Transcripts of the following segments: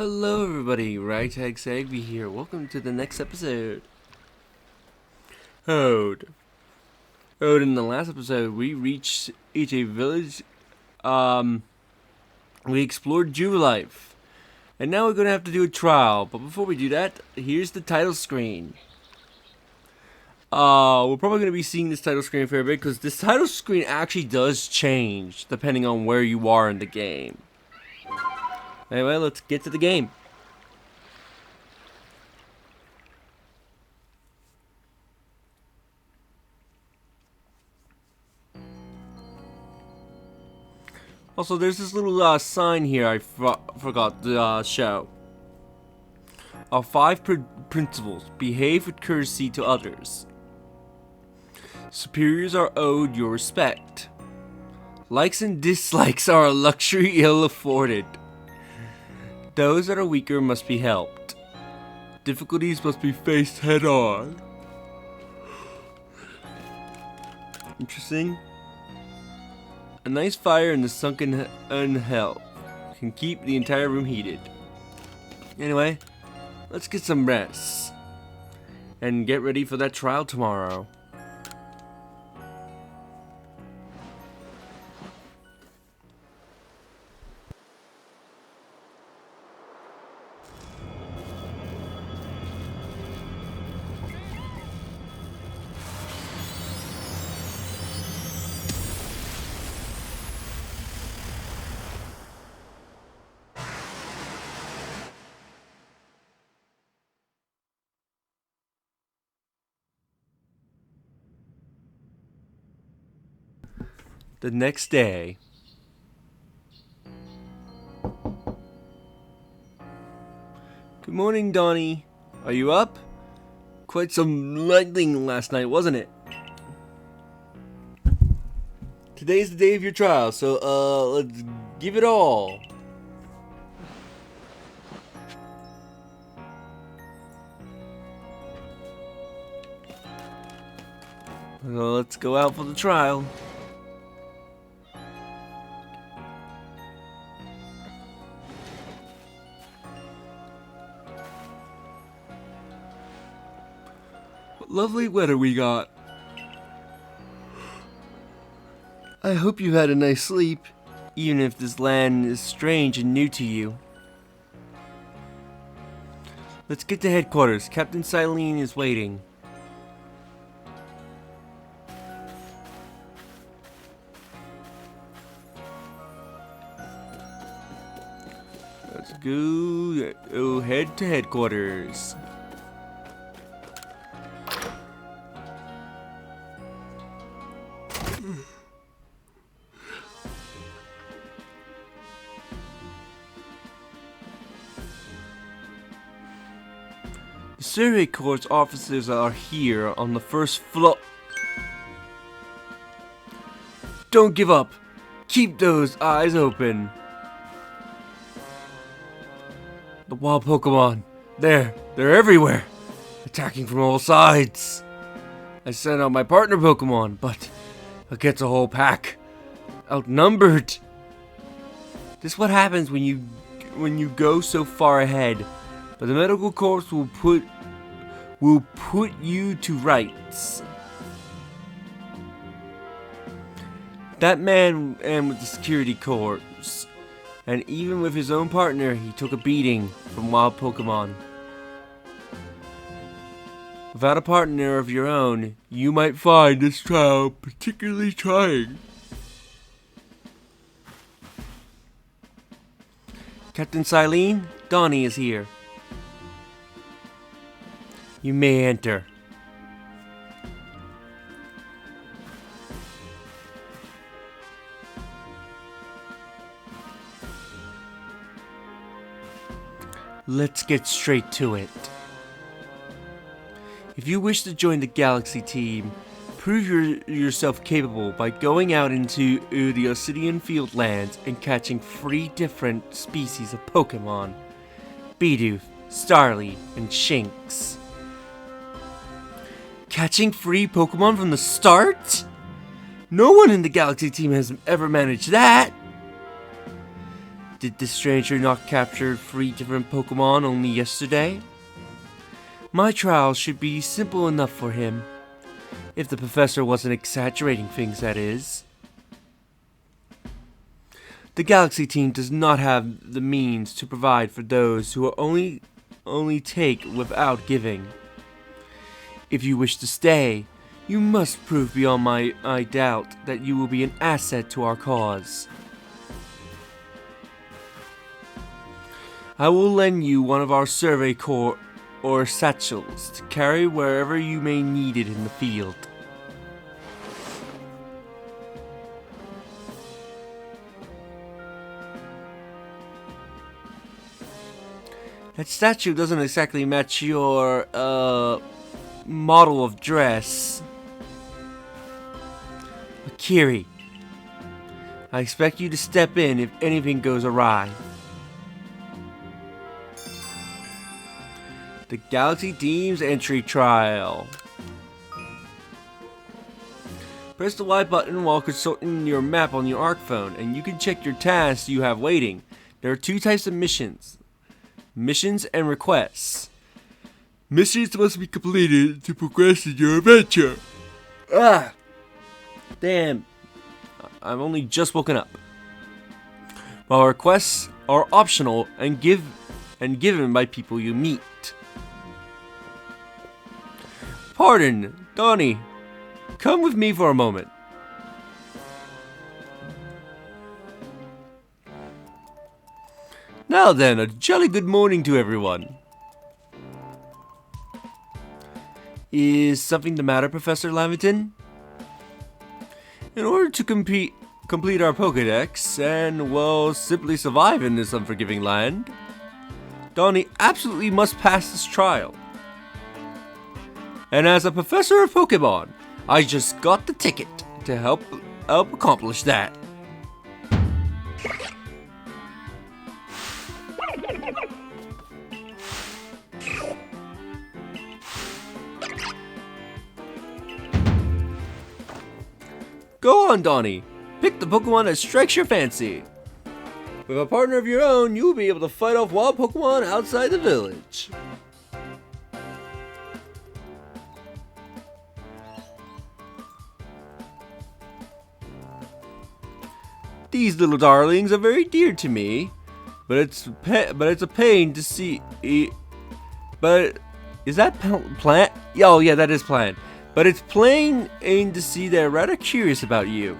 Hello everybody, Ragtag Sagby here. Welcome to the next episode. Ode, in the last episode we reached a village. We explored Jubilife. And now we're gonna have to do a trial. But before we do that, here's the title screen. We're probably gonna be seeing this title screen a fair bit because this title screen actually does change depending on where you are in the game. Anyway, let's get to the game. Also, there's this little sign here I forgot to show. Our 5 principles. Behave with courtesy to others. Superiors are owed your respect. Likes and dislikes are a luxury ill afforded. Those that are weaker must be helped. Difficulties must be faced head on. Interesting. A nice fire in the sunken hell can keep the entire room heated. Anyway, let's get some rest and get ready for that trial tomorrow. The next day. Good morning, Donnie. Are you up? Quite some lightning last night, wasn't it? Today's the day of your trial, so let's give it all. Well, let's go out for the trial. Lovely weather we got. I hope you had a nice sleep, even if this land is strange and new to you. Let's get to headquarters. Captain Silene is waiting. Let's go head to headquarters. The Survey Corps officers are here on the first floor. Don't give up. Keep those eyes open. The wild Pokemon. They're everywhere. Attacking from all sides. I sent out my partner Pokemon, but against a whole pack. Outnumbered. This is what happens when you go so far ahead. But the medical corps will put you to rights. That man ran with the security corps, and even with his own partner, he took a beating from wild Pokemon. Without a partner of your own, you might find this trial particularly trying. Captain Silene, Donnie is here. You may enter. Let's get straight to it. If you wish to join the Galaxy team, prove yourself capable by going out into the Obsidian Fieldlands and catching 3 different species of Pokemon: Bidoof, Starly, and Shinx. Catching 3 Pokemon from the start? No one in the Galaxy team has ever managed that. Did this stranger not capture 3 different Pokemon only yesterday? My trials should be simple enough for him. If the professor wasn't exaggerating things, that is. The Galaxy team does not have the means to provide for those who are only take without giving. If you wish to stay, you must prove beyond my doubt that you will be an asset to our cause. I will lend you one of our survey corps or satchels to carry wherever you may need it in the field. That statue doesn't exactly match your model of dress. Akiri, I expect you to step in if anything goes awry. The Galaxy Team's entry trial. Press the Y button while consulting your map on your ARC phone, and you can check your tasks you have waiting. There are 2 types of missions. Missions and requests. Missions must be completed to progress in your adventure. Ah! Damn. I've only just woken up. While requests are optional and given by people you meet. Pardon, Donnie. Come with me for a moment. Now then, a jolly good morning to everyone. Is something the matter, Professor Lavington? In order to complete our Pokédex and, well, simply survive in this unforgiving land, Donnie absolutely must pass this trial. And as a professor of Pokemon, I just got the ticket to help accomplish that. Go on, Donnie. Pick the Pokemon that strikes your fancy. With a partner of your own, you will be able to fight off wild Pokemon outside the village. These little darlings are very dear to me, but it's a pain to see. But is that plant? Oh yeah, that is plant. But it's plain to see they're rather curious about you.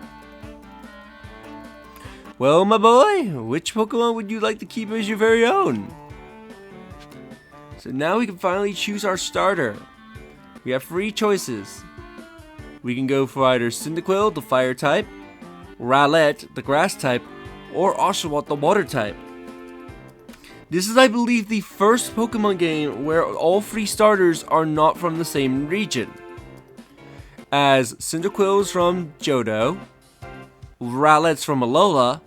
Well, my boy, which Pokemon would you like to keep as your very own? So now we can finally choose our starter. We have 3 choices. We can go for either Cyndaquil, the fire type, Rowlet, the grass type, or Oshawott, the water type. This is, I believe, the first Pokemon game where all 3 starters are not from the same region, as Cyndaquil is from Johto, Rowlet's from Alola,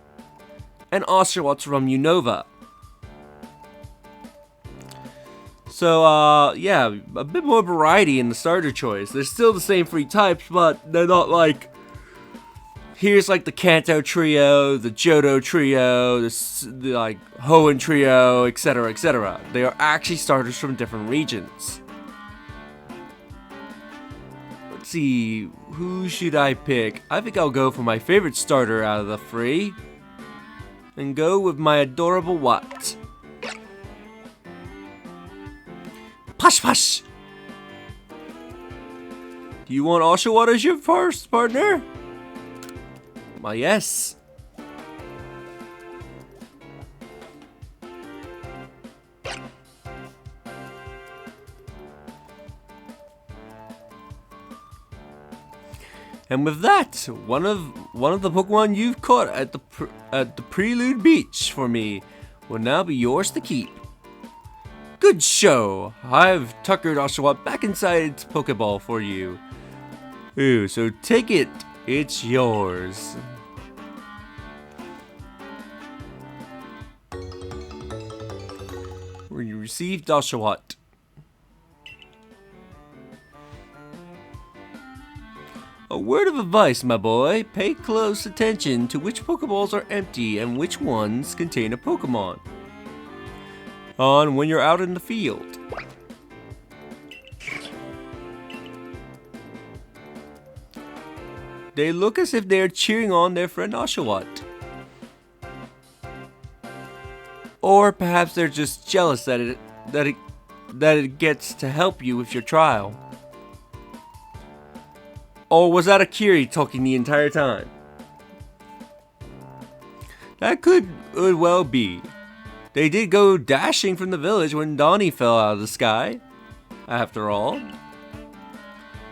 and Oshawott's from Unova. So, yeah, a bit more variety in the starter choice. They're still the same 3 types, but they're not like, here's like the Kanto trio, the Johto trio, the like Hoenn trio, etc., etc. They are actually starters from different regions. Let's see, who should I pick? I think I'll go for my favorite starter out of the 3, and go with my adorable Watt. Push push! Do you want Oshawott as your first partner? Why, yes. And with that, one of the Pokemon you've caught at the Prelude Beach for me will now be yours to keep. Good show! I've tuckered Oshawott back inside its Pokeball for you. Ooh, so take it. It's yours. You received Oshawott. A word of advice, my boy. Pay close attention to which Pokeballs are empty and which ones contain a Pokemon. On when you're out in the field. They look as if they're cheering on their friend Oshawott. Or perhaps they're just jealous that it gets to help you with your trial. Or was that Akiri talking the entire time? That could well be. They did go dashing from the village when Donnie fell out of the sky, after all.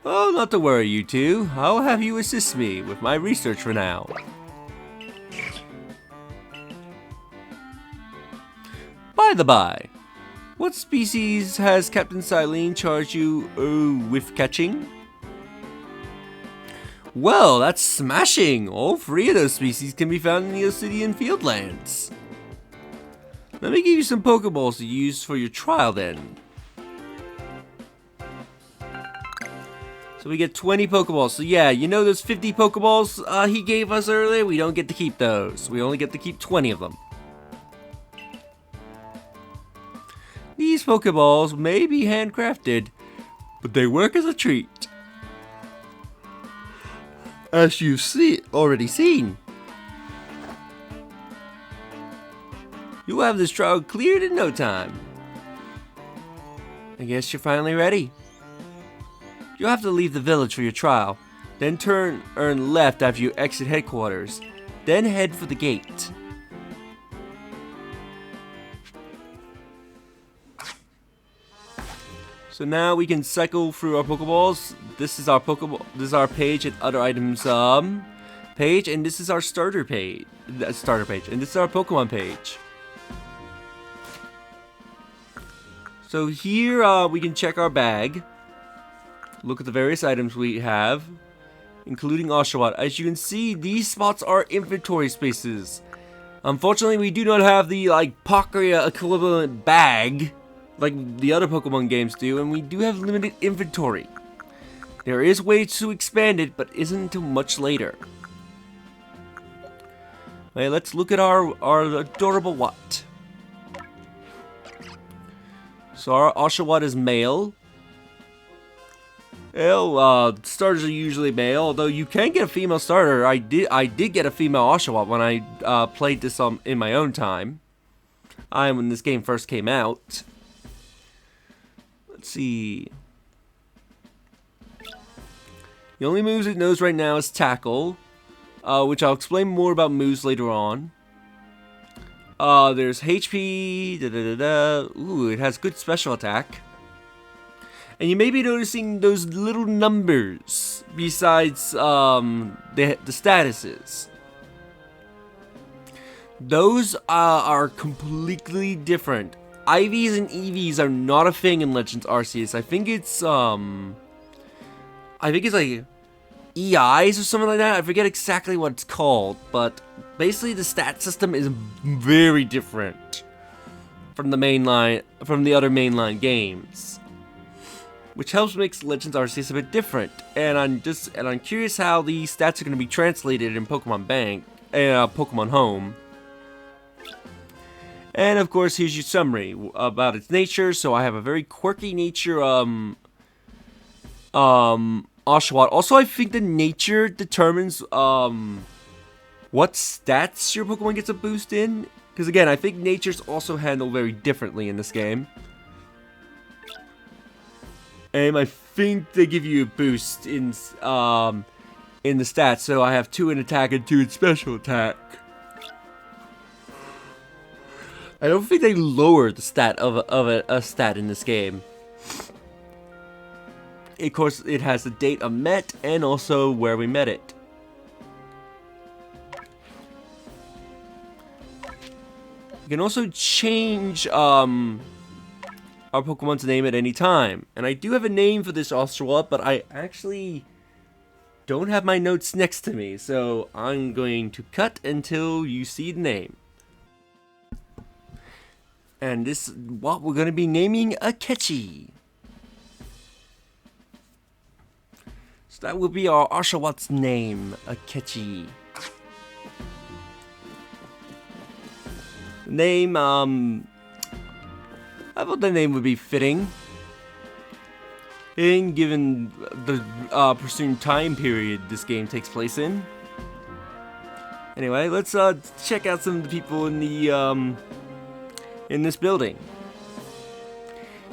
Oh, not to worry, you two. I'll have you assist me with my research for now. By the by, what species has Captain Silene charged you with catching? Well, that's smashing! All 3 of those species can be found in the Obsidian Fieldlands. Let me give you some Pokeballs to use for your trial then. So we get 20 Pokeballs. So yeah, you know those 50 Pokeballs he gave us earlier? We don't get to keep those. We only get to keep 20 of them. These Pokeballs may be handcrafted, but they work as a treat. As you've already seen. You'll have this trial cleared in no time. I guess you're finally ready. You'll have to leave the village for your trial, then turn left after you exit headquarters, then head for the gate. So now we can cycle through our Pokeballs. This is our This is our page and other items page, and this is our starter page. And this is our Pokemon page. So here we can check our bag, look at the various items we have, including Oshawott. As you can see, these spots are inventory spaces. Unfortunately, we do not have the Palkia equivalent bag like the other Pokemon games do, and we do have limited inventory. There is ways to expand it, but isn't until much later. Okay, let's look at our adorable Watt. So our Oshawott is male. Starters are usually male, although you can get a female starter. I did get a female Oshawott when I played this in my own time. When this game first came out. Let's see. The only moves it knows right now is Tackle, which I'll explain more about moves later on. There's HP, Ooh, it has good special attack. And you may be noticing those little numbers besides the statuses. Those are completely different. IVs and EVs are not a thing in Legends Arceus. I think it's like EIs or something like that. I forget exactly what it's called, but basically the stat system is very different from the other mainline games, which helps make Legends Arceus a bit different. And I'm curious how these stats are going to be translated in Pokemon Bank and Pokemon Home. And of course, here's your summary about its nature. So I have a very quirky nature Oshawott. Also, I think the nature determines what stats your Pokemon gets a boost in. Because again, I think nature's also handled very differently in this game. And I think they give you a boost in the stats. So I have 2 in attack and 2 in special attack. I don't think they lower the stat of a stat in this game. Of course, it has the date of met and also where we met it. You can also change our Pokemon's name at any time. And I do have a name for this Oshawott, but I actually don't have my notes next to me. So I'm going to cut until you see the name. And this is what we're going to be naming Akechi. So That would be our Oshawott name, Akechi. Name, I thought the name would be fitting. Given the pursuing time period this game takes place in. Anyway, let's check out some of the people in the in this building.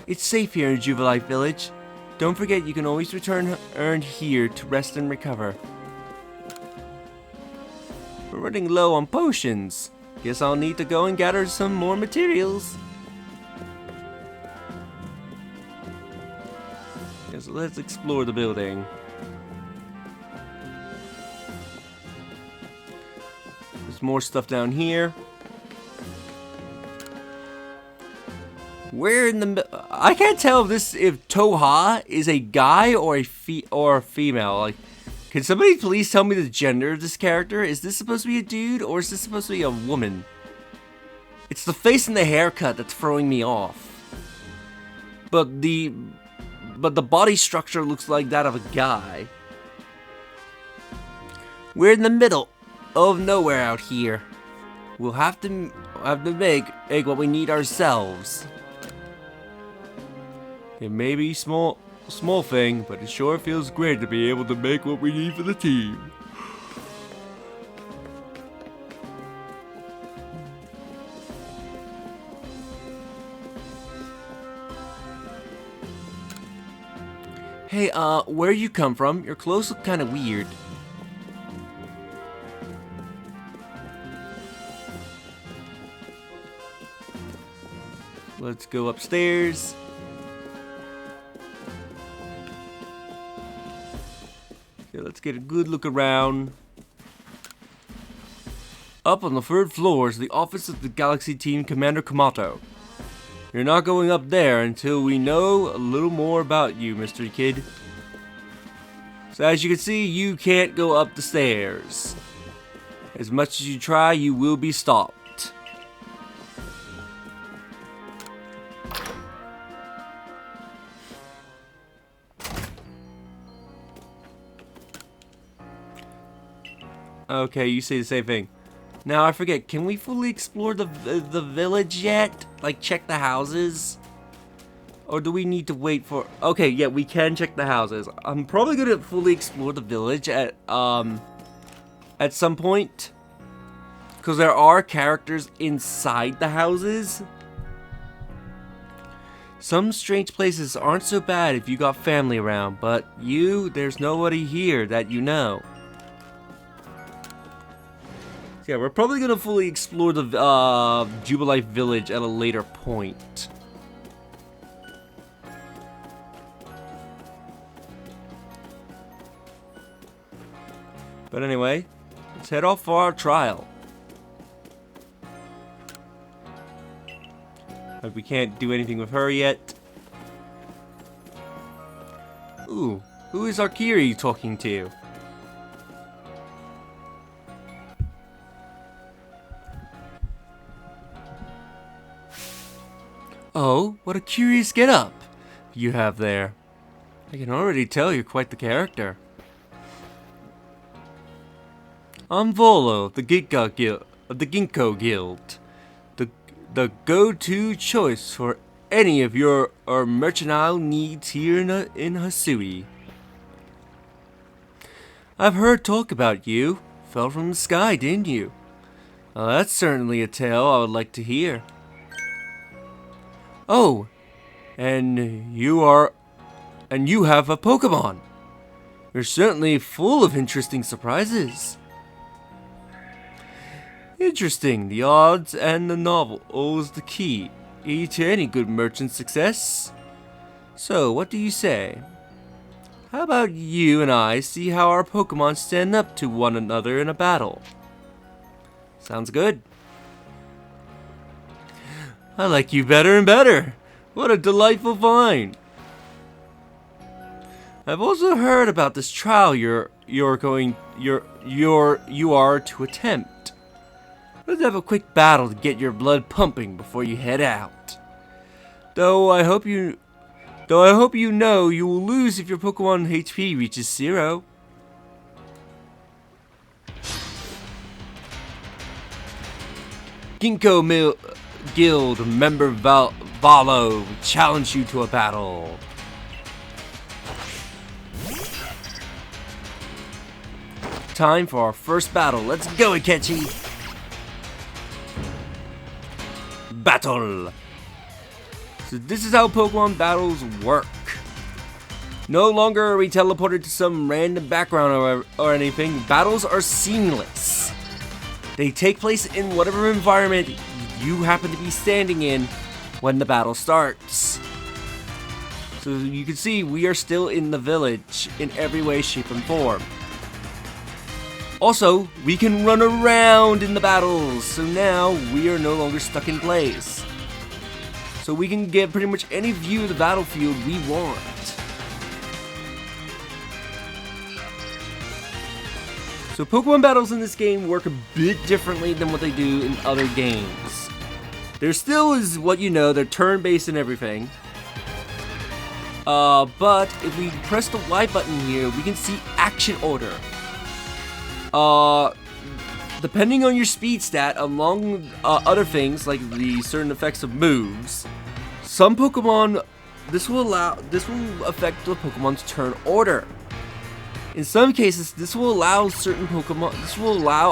It's safe here in Jubilife Village. Don't forget you can always return here to rest and recover. We're running low on potions. Guess I'll need to go and gather some more materials. So let's explore the building. There's more stuff down here. Where in the I can't tell if Toha is a guy or a female. Like, can somebody please tell me the gender of this character? Is this supposed to be a dude or is this supposed to be a woman? It's the face and the haircut that's throwing me off. But the body structure looks like that of a guy. We're in the middle of nowhere out here. We'll have to make what we need ourselves. It may be small thing, but it sure feels great to be able to make what we need for the team. Hey, where you come from? Your clothes look kind of weird. Let's go upstairs. Okay, let's get a good look around. Up on the third floor is the office of the Galaxy Team Commander Kamato. You're not going up there until we know a little more about you, Mr. Kid. So as you can see, you can't go up the stairs. As much as you try, you will be stopped. Okay, you say the same thing. Now, I forget, can we fully explore the village yet? Like, check the houses? Or do we need to wait for... Okay, yeah, we can check the houses. I'm probably gonna fully explore the village at some point. Because there are characters inside the houses. Some strange places aren't so bad if you got family around, but there's nobody here that you know. Yeah, we're probably gonna fully explore the Jubilife Village at a later point. But anyway, let's head off for our trial. But we can't do anything with her yet. Ooh, who is Arkiri talking to? Oh, what a curious get-up you have there. I can already tell you're quite the character. I'm Volo of the Ginkgo Guild. The go-to choice for any of your mercantile needs here in Hisui. I've heard talk about you. Fell from the sky, didn't you? Well, that's certainly a tale I would like to hear. Oh, and you have a Pokemon. You're certainly full of interesting surprises. Interesting, the odds and the novel is the key to any good merchant's success. So, what do you say? How about you and I see how our Pokemon stand up to one another in a battle? Sounds good. I like you better and better. What a delightful find. I've also heard about this trial you are to attempt. Let's have a quick battle to get your blood pumping before you head out. Though I hope you Though I hope you know you will lose if your Pokemon HP reaches 0. Guild member Valo challenge you to a battle. Time for our first battle. Let's go, Akechi! Battle! So this is how Pokemon battles work. No longer are we teleported to some random background or anything. Battles are seamless. They take place in whatever environment you happen to be standing in when the battle starts. So you can see we are still in the village in every way, shape, and form. Also, we can run around in the battles, so now we are no longer stuck in place. So we can get pretty much any view of the battlefield we want. So Pokemon battles in this game work a bit differently than what they do in other games. There still is what you know, they're turn-based and everything. But if we press the Y button here, we can see action order. Depending on your speed stat, among other things like the certain effects of moves, some Pokemon, this will affect the Pokemon's turn order. In some cases, this will allow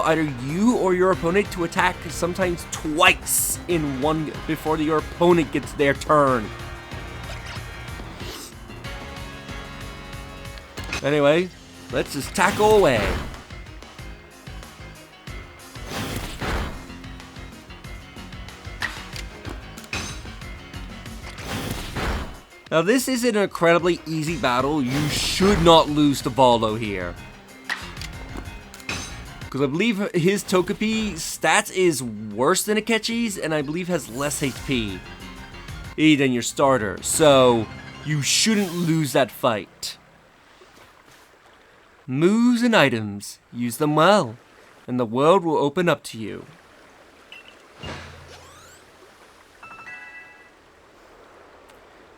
either you or your opponent to attack sometimes twice in one before your opponent gets their turn. Anyway, let's just tackle away. Now this is an incredibly easy battle. You should not lose to Valo here. Because I believe his Togepi stats is worse than Akechi's, and I believe has less HP than your starter. So you shouldn't lose that fight. Moves and items. Use them well, and the world will open up to you.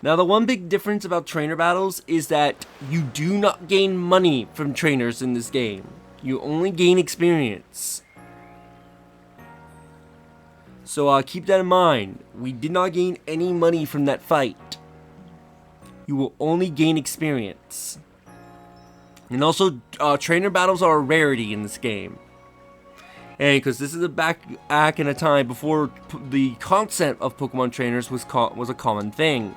Now the one big difference about trainer battles is that you do not gain money from trainers in this game. You only gain experience. So keep that in mind. We did not gain any money from that fight. You will only gain experience. And also, trainer battles are a rarity in this game. And because this is back in a time before the concept of Pokemon trainers was a common thing.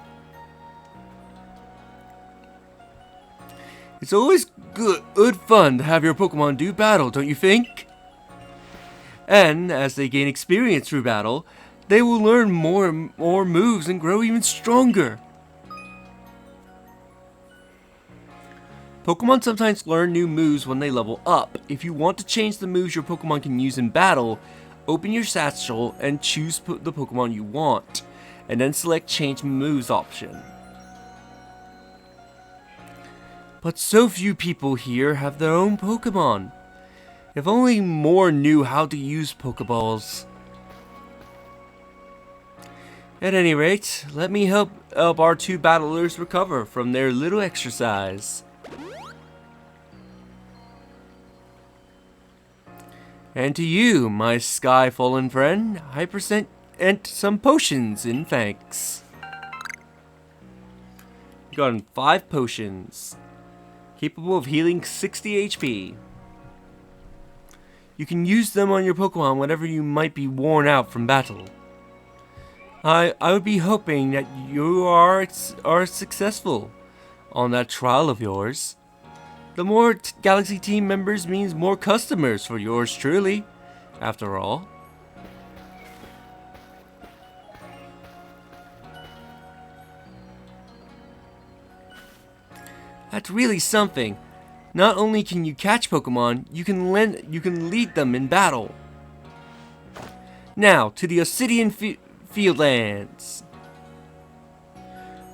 It's always good fun to have your Pokemon do battle, don't you think? And as they gain experience through battle, they will learn more moves and grow even stronger. Pokemon sometimes learn new moves when they level up. If you want to change the moves your Pokemon can use in battle, open your satchel and choose the Pokemon you want, and then select Change Moves option. But so few people here have their own Pokemon. If only more knew how to use Pokeballs. At any rate, let me help our two battlers recover from their little exercise. And to you, my sky fallen friend, I present some potions in thanks. You got 5 potions, capable of healing 60 HP. You can use them on your Pokemon whenever you might be worn out from battle. I would be hoping that you are successful on that trial of yours. The more Galaxy team members means more customers for yours truly, after all. That's really something. Not only can you catch Pokemon, you can lead them in battle. Now, to the Obsidian Fieldlands.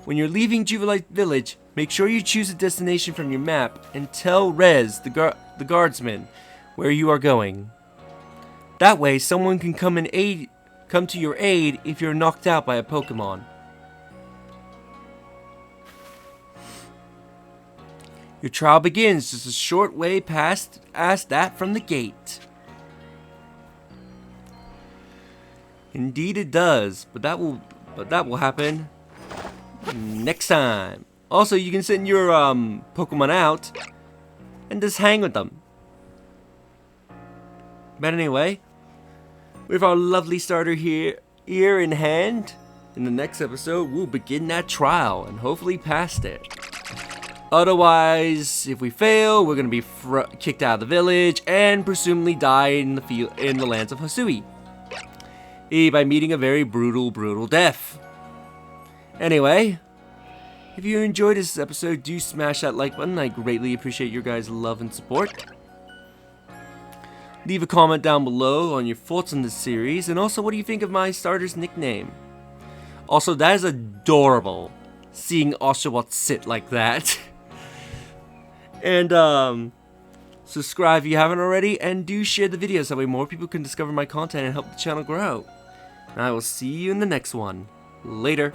When you're leaving Jubilite Village, make sure you choose a destination from your map and tell Rez, the guardsman, where you are going. That way, someone can come to your aid if you're knocked out by a Pokemon. Your trial begins just a short way past that from the gate. Indeed it does, but that will happen next time. Also, you can send your Pokemon out and just hang with them. But anyway, with our lovely starter here in hand, in the next episode we'll begin that trial and hopefully pass it. Otherwise, if we fail, we're gonna be kicked out of the village and presumably die in the lands of Hisui, by meeting a very brutal death. Anyway, if you enjoyed this episode, do smash that like button. I greatly appreciate your guys' love and support. Leave a comment down below on your thoughts on this series, and also what do you think of my starter's nickname. Also, that is adorable, seeing Oshawott sit like that. And subscribe if you haven't already, and do share the videos, that way more people can discover my content and help the channel grow. And I will see you in the next one. Later.